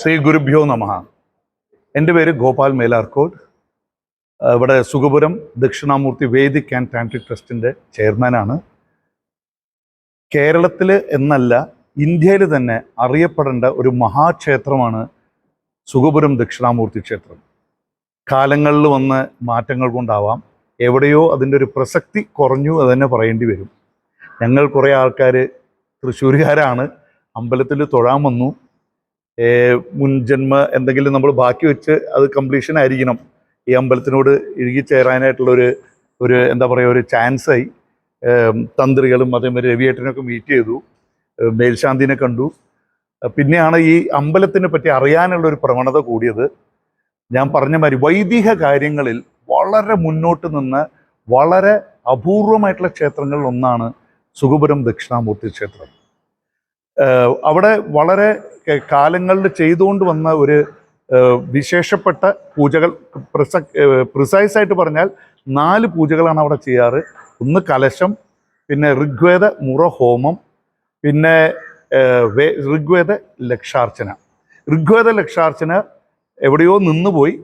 ശ്രീ ഗുരുഭ്യോ നമഃ. എൻ്റെ പേര് ഗോപാൽ മേലാർക്കോട്. ഇവിടെ സുഖപുരം ദക്ഷിണാമൂർത്തി വേദിക് ആൻഡ് ടാൻട്രിക് ട്രസ്റ്റിൻ്റെ ചെയർമാനാണ്. കേരളത്തിൽ എന്നല്ല ഇന്ത്യയിൽ തന്നെ അറിയപ്പെടേണ്ട ഒരു മഹാക്ഷേത്രമാണ് സുഖപുരം ദക്ഷിണാമൂർത്തി ക്ഷേത്രം. കാലങ്ങളിൽ വന്ന മാറ്റങ്ങൾ കൊണ്ടാവാം എവിടെയോ അതിൻ്റെ ഒരു പ്രസക്തി കുറഞ്ഞു എന്ന് പറയേണ്ടി വരും. ഞങ്ങൾ കുറേ ആൾക്കാർ തൃശ്ശൂരുകാരാണ്, അമ്പലത്തിൽ തൊഴാൻ വന്നു. മുൻജന്മ എന്തെങ്കിലും നമ്മൾ ബാക്കി വെച്ച് അത് കംപ്ലീഷൻ ആയിരിക്കണം ഈ അമ്പലത്തിനോട് ഇഴുകിച്ചേരാനായിട്ടുള്ളൊരു എന്താ പറയുക, ഒരു ചാൻസായി. തന്ത്രികളും അതേമാതിരി രവിയേട്ടനൊക്കെ മീറ്റ് ചെയ്തു, മേൽശാന്തിനെ കണ്ടു. പിന്നെയാണ് ഈ അമ്പലത്തിനെ പറ്റി അറിയാനുള്ളൊരു പ്രവണത കൂടിയത്. ഞാൻ പറഞ്ഞ മാതിരി വൈദിക കാര്യങ്ങളിൽ വളരെ മുന്നോട്ട് നിന്ന് വളരെ അപൂർവമായിട്ടുള്ള ക്ഷേത്രങ്ങളിൽ ഒന്നാണ് സുഖപുരം ദക്ഷിണാമൂർത്തി ക്ഷേത്രം. അവിടെ വളരെ കാലങ്ങളിൽ ചെയ്തുകൊണ്ട് വന്ന ഒരു വിശേഷപ്പെട്ട പൂജകൾ, പ്രിസൈസായിട്ട് പറഞ്ഞാൽ 4 പൂജകളാണ് അവിടെ ചെയ്യാറ്. ഒന്ന് കലശം, പിന്നെ ഋഗ്വേദ മുറ ഹോമം, പിന്നെ ഋഗ്വേദ ലക്ഷാർച്ചന. ഋഗ്വേദ ലക്ഷാർച്ചന എവിടെയോ നിന്നുപോയി,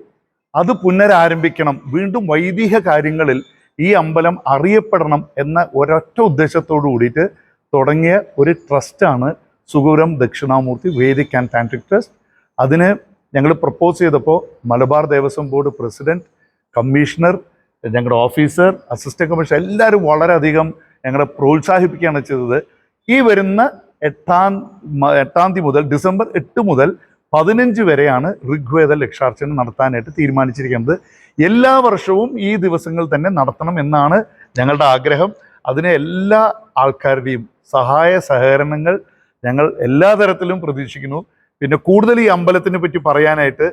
അത് പുനരാരംഭിക്കണം. വീണ്ടും വൈദിക കാര്യങ്ങളിൽ ഈ അമ്പലം അറിയപ്പെടണം എന്ന ഒരൊറ്റ ഉദ്ദേശത്തോടു കൂടിയിട്ട് തുടങ്ങിയ ഒരു ട്രസ്റ്റാണ് സുഖപുരം ദക്ഷിണാമൂർത്തി വേദിക് ആൻഡ് ടാൻട്രിക് ട്രസ്റ്റ്. അതിന് ഞങ്ങൾ പ്രപ്പോസ് ചെയ്തപ്പോൾ Malabar Devaswom board president, commissioner, ഞങ്ങളുടെ ഓഫീസർ, അസിസ്റ്റന്റ് കമ്മീഷണർ എല്ലാവരും വളരെയധികം ഞങ്ങളെ പ്രോത്സാഹിപ്പിക്കുകയാണ് ചെയ്തത്. ഈ വരുന്ന 8-ാം തീയതി മുതൽ ഡിസംബർ 8 മുതൽ 15 വരെയാണ് ഋഗ്വേദ ലക്ഷാർച്ചന നടത്താനായിട്ട് തീരുമാനിച്ചിരിക്കുന്നത്. എല്ലാ വർഷവും ഈ ദിവസങ്ങൾ തന്നെ നടത്തണം എന്നാണ് ഞങ്ങളുടെ ആഗ്രഹം. അതിന് എല്ലാ ആൾക്കാരുടെയും സഹായ സഹകരണങ്ങൾ ഞങ്ങൾ എല്ലാ തരത്തിലും പ്രതീക്ഷിക്കുന്നു. പിന്നെ കൂടുതൽ ഈ അമ്പലത്തിനെ പറ്റി പറയാനായിട്ട്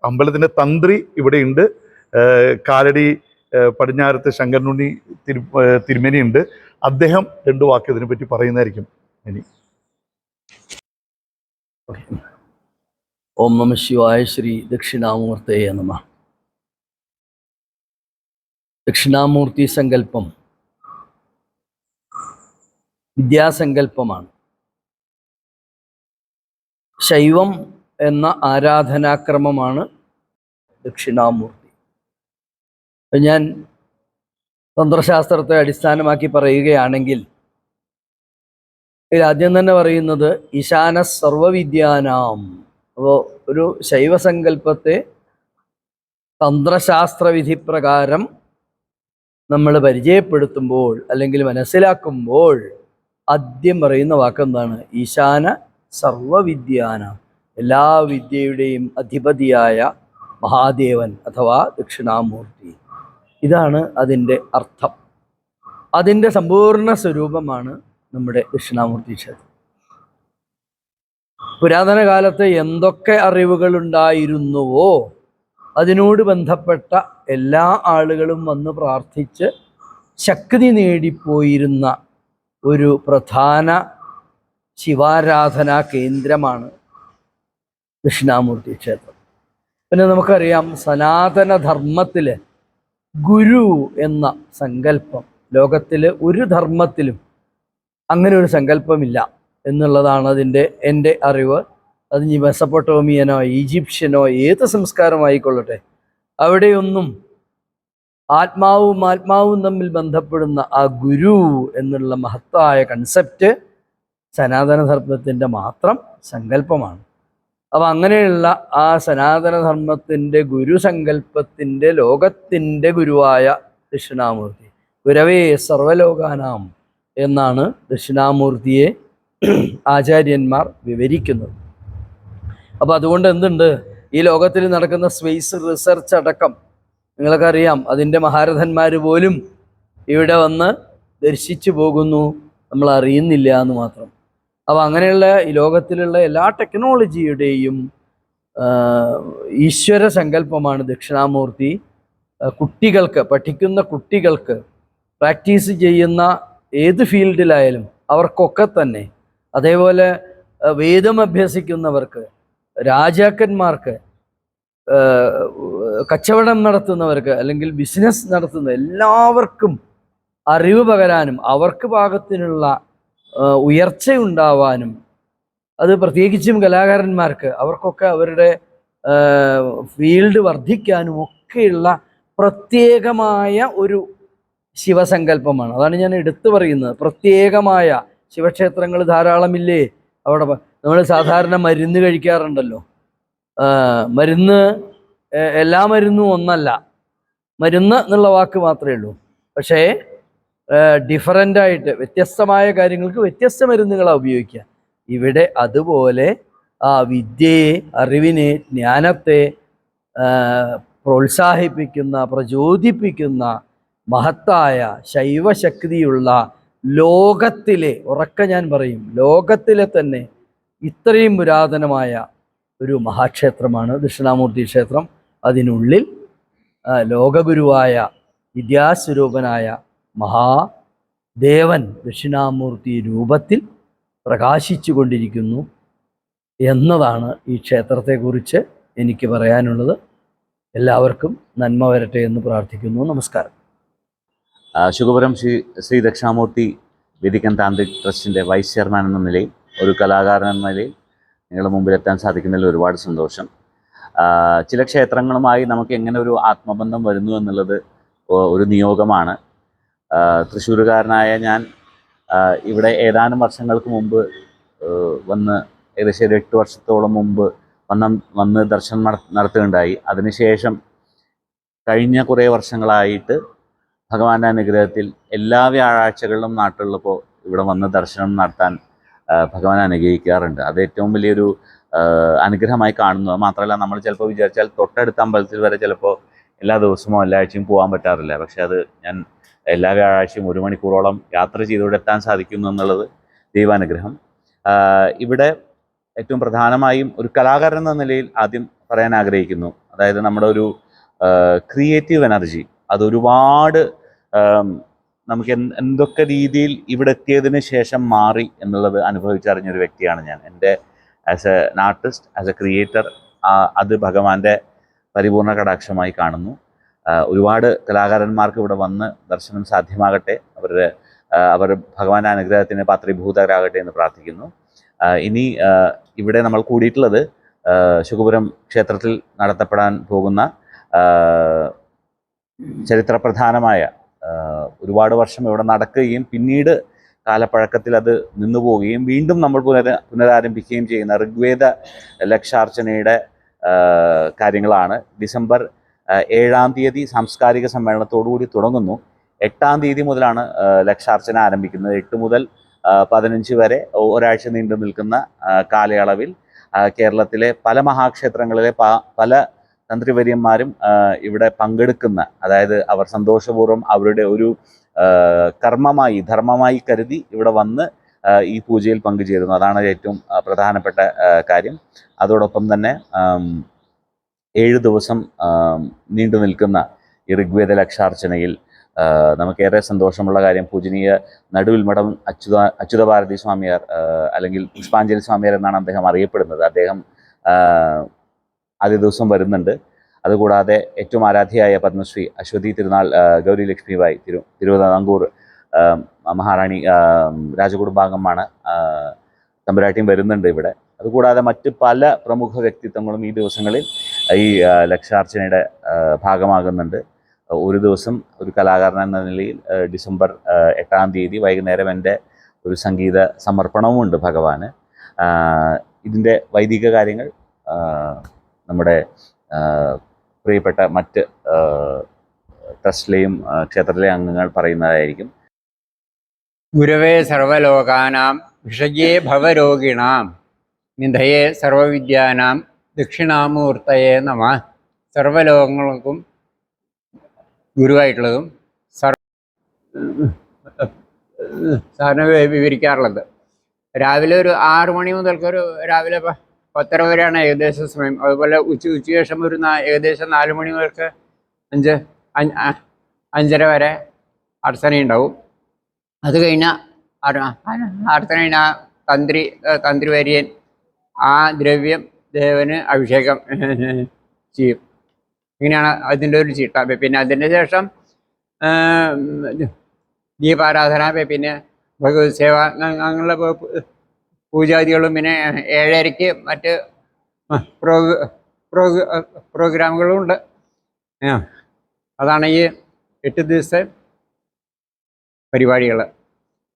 അമ്പലത്തിൻ്റെ തന്ത്രി ഇവിടെയുണ്ട്. കാലടി പടിഞ്ഞാറത്ത് ശങ്കരനുണ്ണി തിരുമേനിയുണ്ട്. അദ്ദേഹം 2 വാക്ക് ഇതിനെ പറ്റി പറയുന്നതായിരിക്കും. ഇനി ഓം നമ ശിവായ. ശ്രീ ദക്ഷിണാമൂർത്തയെ നമഃ. ദക്ഷിണാമൂർത്തി സങ്കല്പം വിദ്യാസങ്കല്പമാണ്. ശൈവം എന്ന ആരാധനാക്രമമാണ് ദക്ഷിണാമൂർത്തി. ഞാൻ തന്ത്രശാസ്ത്രത്തെ അടിസ്ഥാനമാക്കി പറയുകയാണെങ്കിൽ ആദ്യം തന്നെ പറയുന്നത് ഈശാന സർവവിദ്യാനാം. അപ്പോൾ ഒരു ശൈവസങ്കല്പത്തെ തന്ത്രശാസ്ത്രവിധി പ്രകാരം നമ്മൾ പരിചയപ്പെടുത്തുമ്പോൾ അല്ലെങ്കിൽ മനസ്സിലാക്കുമ്പോൾ ആദ്യം പറയുന്ന വാക്കെന്താണ്? ഈശാന സർവവിദ്യാനാം. എല്ലാ വിദ്യയുടെയും അധിപതിയായ മഹാദേവൻ അഥവാ ദക്ഷിണാമൂർത്തി. ഇതാണ് അതിൻ്റെ അർത്ഥം. അതിൻ്റെ സമ്പൂർണ്ണ സ്വരൂപമാണ് നമ്മുടെ ദക്ഷിണാമൂർത്തി ക്ഷേത്രം. പുരാതന കാലത്ത് എന്തൊക്കെ അറിവുകളുണ്ടായിരുന്നുവോ അതിനോട് ബന്ധപ്പെട്ട എല്ലാ ആളുകളും വന്ന് പ്രാർത്ഥിച്ച് ശക്തി നേടിപ്പോയിരുന്ന ഒരു പ്രധാന ശിവാരാധനാ കേന്ദ്രമാണ് ദക്ഷിണാമൂർത്തി ക്ഷേത്രം. പിന്നെ നമുക്കറിയാം, സനാതനധർമ്മത്തിൽ ഗുരു എന്ന സങ്കല്പം ലോകത്തിൽ ഒരു ധർമ്മത്തിലും അങ്ങനെ ഒരു സങ്കല്പമില്ല എന്നുള്ളതാണ് എൻ്റെ അറിവ്. അത് ഇനി മെസപ്പൊട്ടോമിയനോ ഈജിപ്ഷ്യനോ ഏത് സംസ്കാരമായിക്കൊള്ളട്ടെ, അവിടെയൊന്നും ആത്മാവും തമ്മിൽ ബന്ധപ്പെടുന്ന ആ ഗുരു എന്നുള്ള മഹത്തായ കൺസെപ്റ്റ് സനാതനധർമ്മത്തിൻ്റെ മാത്രം സങ്കല്പമാണ്. അപ്പം അങ്ങനെയുള്ള ആ സനാതനധർമ്മത്തിൻ്റെ ഗുരുസങ്കല്പത്തിൻ്റെ ലോകത്തിൻ്റെ ഗുരുവായ ദക്ഷിണാമൂർത്തി, ഗുരവേ സർവലോകാനാം എന്നാണ് ദക്ഷിണാമൂർത്തിയെ ആചാര്യന്മാർ വിവരിക്കുന്നത്. അപ്പോൾ അതുകൊണ്ട് എന്തുണ്ട്, ഈ ലോകത്തിൽ നടക്കുന്ന സ്പേസ് റിസർച്ച് അടക്കം നിങ്ങളൊക്കെ അറിയാം, അതിൻ്റെ മഹാരഥന്മാർ പോലും ഇവിടെ വന്ന് ദർശിച്ചു പോകുന്നു, നമ്മൾ അറിയുന്നില്ല എന്ന് മാത്രം. അപ്പോൾ അങ്ങനെയുള്ള ഈ ലോകത്തിലുള്ള എല്ലാ ടെക്നോളജിയുടെയും ഈശ്വര സങ്കല്പമാണ് ദക്ഷിണാമൂർത്തി. കുട്ടികൾക്ക്, പഠിക്കുന്ന കുട്ടികൾക്ക്, പ്രാക്ടീസ് ചെയ്യുന്ന ഏത് ഫീൽഡിലായാലും അവർക്കൊക്കെ തന്നെ, അതേപോലെ വേദം അഭ്യസിക്കുന്നവർക്ക്, രാജാക്കന്മാർക്ക്, കച്ചവടം നടത്തുന്നവർക്ക്, അല്ലെങ്കിൽ ബിസിനസ് നടത്തുന്ന എല്ലാവർക്കും അറിവ് പകരാനും അവർക്ക് പാകത്തിനുള്ള ഉയർച്ചയുണ്ടാവാനും അത് പ്രത്യേകിച്ചും കലാകാരന്മാർക്ക് അവർക്കൊക്കെ അവരുടെ ഫീൽഡ് വർദ്ധിക്കാനും ഒക്കെയുള്ള പ്രത്യേകമായ ഒരു ശിവസങ്കല്പമാണ്. അതാണ് ഞാൻ എടുത്തു പറയുന്നത്. പ്രത്യേകമായ ശിവക്ഷേത്രങ്ങൾ ധാരാളമില്ലേ അവിടെ. നമ്മൾ സാധാരണ മരുന്ന് കഴിക്കാറുണ്ടല്ലോ, മരുന്ന് എല്ലാ മരുന്നും ഒന്നല്ല, മരുന്ന് എന്നുള്ള വാക്ക് മാത്രമേ ഉള്ളൂ. പക്ഷേ ഡിഫറൻ്റായിട്ട് വ്യത്യസ്തമായ കാര്യങ്ങൾക്ക് വ്യത്യസ്ത മരുന്നുകളാണ് ഉപയോഗിക്കുക. ഇവിടെ അതുപോലെ ആ വിദ്യയെ, അറിവിനെ, ജ്ഞാനത്തെ പ്രോത്സാഹിപ്പിക്കുന്ന, പ്രചോദിപ്പിക്കുന്ന മഹത്തായ ശൈവശക്തിയുള്ള ലോകത്തിലെ, ഉറക്കെ ഞാൻ പറയും, ലോകത്തിലെ തന്നെ ഇത്രയും പുരാതനമായ ഒരു മഹാക്ഷേത്രമാണ് ദക്ഷിണാമൂർത്തി ക്ഷേത്രം. അതിനുള്ളിൽ ലോകഗുരുവായ വിദ്യാസ്വരൂപനായ മഹാദേവൻ ദക്ഷിണാമൂർത്തി രൂപത്തിൽ പ്രകാശിച്ചു കൊണ്ടിരിക്കുന്നു എന്നതാണ് ഈ ക്ഷേത്രത്തെക്കുറിച്ച് എനിക്ക് പറയാനുള്ളത്. എല്ലാവർക്കും നന്മ വരട്ടെ എന്ന് പ്രാർത്ഥിക്കുന്നു. നമസ്കാരം. ശുഗപുരം ശ്രീ ദക്ഷിണാമൂർത്തി വേദികൻ താന്ത്രിക് ട്രസ്റ്റിൻ്റെ വൈസ് ചെയർമാൻ എന്ന നിലയിൽ, ഒരു കലാകാരൻ എന്ന നിലയിൽ നിങ്ങളുടെ മുമ്പിലെത്താൻ സാധിക്കുന്നതിൽ ഒരുപാട് സന്തോഷം. ചില ക്ഷേത്രങ്ങളുമായി നമുക്ക് എങ്ങനെ ഒരു ആത്മബന്ധം വരുന്നു എന്നുള്ളത് ഒരു നിയോഗമാണ്. തൃശ്ശൂരുകാരനായ ഞാൻ ഇവിടെ ഏതാനും വർഷങ്ങൾക്ക് മുമ്പ് വന്ന്, ഏകദേശം ഒരു 8 വർഷത്തോളം മുമ്പ് വന്ന് ദർശനം നടത്തുകയുണ്ടായി. അതിനുശേഷം കഴിഞ്ഞ കുറേ വർഷങ്ങളായിട്ട് ഭഗവാന്റെ അനുഗ്രഹത്തിൽ എല്ലാ വ്യാഴാഴ്ചകളിലും നാട്ടിലുള്ളപ്പോൾ ഇവിടെ വന്ന് ദർശനം നടത്താൻ ഭഗവാൻ അനുഗ്രഹിക്കാറുണ്ട്. അത് ഏറ്റവും വലിയൊരു അനുഗ്രഹമായി കാണുന്നു. മാത്രമല്ല, നമ്മൾ ചിലപ്പോൾ വിചാരിച്ചാൽ തൊട്ടടുത്ത അമ്പലത്തിൽ വരെ ചിലപ്പോൾ എല്ലാ ദിവസമോ എല്ലാ ആഴ്ചയും പോകാൻ പറ്റാറില്ല. പക്ഷെ അത് ഞാൻ എല്ലാ വ്യാഴാഴ്ചയും 1 മണിക്കൂറോളം യാത്ര ചെയ്തുകൊണ്ട് എത്താൻ സാധിക്കുന്നു എന്നുള്ളത് ദൈവാനുഗ്രഹം. ഇവിടെ ഏറ്റവും പ്രധാനമായും ഒരു കലാകാരൻ എന്ന നിലയിൽ ആദ്യം പറയാൻ ആഗ്രഹിക്കുന്നു. അതായത് നമ്മുടെ ഒരു ക്രിയേറ്റീവ് എനർജി അതൊരുപാട് നമുക്ക് എന്തൊക്കെ രീതിയിൽ ഇവിടെ എത്തിയതിന് ശേഷം മാറി എന്നുള്ളത് അനുഭവിച്ചറിഞ്ഞൊരു വ്യക്തിയാണ് ഞാൻ. എൻ്റെ as an artist, as A creator, അത് ഭഗവാന്റെ പരിപൂർണ കടാക്ഷമായി കാണുന്നു. ഒരുപാട് കലാകാരന്മാർക്ക് ഇവിടെ വന്ന് ദർശനം സാധ്യമാകട്ടെ, അവർ ഭഗവാന്റെ അനുഗ്രഹത്തിന് പാത്രീഭൂതരാകട്ടെ എന്ന് പ്രാർത്ഥിക്കുന്നു. ഇനി ഇവിടെ നമ്മൾ കൂടിയിട്ടുള്ളത് ശുഗപുരം ക്ഷേത്രത്തിൽ നടത്തപ്പെടാൻ പോകുന്ന ചരിത്രപ്രധാനമായ, ഒരുപാട് വർഷം ഇവിടെ നടക്കുകയും പിന്നീട് കാലപ്പഴക്കത്തിൽ അത് നിന്നുപോവുകയും വീണ്ടും നമ്മൾ പുനരാരംഭിക്കുകയും ചെയ്യുന്ന ഋഗ്വേദ ലക്ഷാർച്ചനയുടെ കാര്യങ്ങളാണ്. ഡിസംബർ 7-ാം തീയതി സാംസ്കാരിക സമ്മേളനത്തോടുകൂടി തുടങ്ങുന്നു. 8-ാം തീയതി മുതലാണ് ലക്ഷാർച്ചന ആരംഭിക്കുന്നത്. 8 മുതൽ 15 വരെ ഒരാഴ്ച നീണ്ടു നിൽക്കുന്ന കാലയളവിൽ കേരളത്തിലെ പല മഹാക്ഷേത്രങ്ങളിലെ പല തന്ത്രിവര്യന്മാരും ഇവിടെ പങ്കെടുക്കുന്ന, അതായത് അവർ സന്തോഷപൂർവ്വം അവരുടെ ഒരു കർമ്മമായി, ധർമ്മമായി കരുതി ഇവിടെ വന്ന് ഈ പൂജയിൽ പങ്കുചേരുന്നു. അതാണ് ഏറ്റവും പ്രധാനപ്പെട്ട കാര്യം. അതോടൊപ്പം തന്നെ 7 ദിവസം നീണ്ടു നിൽക്കുന്ന ഈ ഋഗ്വേദ ലക്ഷാർച്ചനയിൽ നമുക്കേറെ സന്തോഷമുള്ള കാര്യം, പൂജനീയ നടുവിൽമഠം അച്യുതഭാരതി സ്വാമിയാർ, അല്ലെങ്കിൽ പുഷ്പാഞ്ജലി സ്വാമിയാർ എന്നാണ് അദ്ദേഹം അറിയപ്പെടുന്നത്. അദ്ദേഹം ആദ്യ ദിവസം വരുന്നുണ്ട്. അതുകൂടാതെ ഏറ്റവും ആരാധ്യയായ പത്മശ്രീ അശ്വതി തിരുനാൾ ഗൗരി ലക്ഷ്മിബായി തിരുവിതാംകൂർ മഹാറാണി രാജകുടുംബാംഗമാണ് തമ്പുരാട്ടിയും വരുന്നുണ്ട് ഇവിടെ. അതുകൂടാതെ മറ്റ് പല പ്രമുഖ വ്യക്തിത്വങ്ങളും ഈ ദിവസങ്ങളിൽ ഈ ലക്ഷാർച്ചനയുടെ ഭാഗമാകുന്നുണ്ട്. ഒരു ദിവസം ഒരു കലാകാരൻ എന്ന നിലയിൽ ഡിസംബർ 8-ാം തീയതി വൈകുന്നേരം എൻ്റെ ഒരു സംഗീത സമർപ്പണവുമുണ്ട് ഭഗവാന്. ഇതിൻ്റെ വൈദിക കാര്യങ്ങൾ നമ്മുടെ പ്രിയപ്പെട്ട മറ്റ് ട്രസ്റ്റിലെയും ക്ഷേത്രത്തിലെ അംഗങ്ങൾ പറയുന്നതായിരിക്കും. ഗുരവേ സർവലോകാനാം ഭിഷജേ ഭവരോഗിണാം നിധയേ സർവവിദ്യാനാം ദക്ഷിണാമൂർത്തയേ നമഃ. സർവലോകങ്ങൾക്കും ഗുരുവായിട്ടുള്ളതും സാറിന് വിവരിക്കാറുള്ളത്. രാവിലെ ഒരു 6 മണി മുതൽക്കൊരു രാവിലെ 10:30 വരെയാണ് ഏകദേശ സമയം. അതുപോലെ ഉച്ചയ്ക്ക് ശേഷം ഒരു ഏകദേശം 4 മണി മുതൽക്ക് 5:30 വരെ അർച്ചന ഉണ്ടാവും. അത് കഴിഞ്ഞാൽ അർച്ചന കഴിഞ്ഞാൽ തന്ത്രിവര്യൻ ആ ദ്രവ്യം ദേവന് അഭിഷേകം ചെയ്യും. ഇങ്ങനെയാണ് അതിൻ്റെ ഒരു ചിട്ട. പിന്നെ അതിന് ശേഷം ദീപാരാധന, പിന്നെ ഭഗവത് സേവ, അങ്ങനെയുള്ള പൂജാദികളും പിന്നെ 7:30 മറ്റ് പ്രോഗ്രാമുകളും ഉണ്ട്. അതാണ് ഈ 8 ദിവസത്തെ പരിപാടികൾ.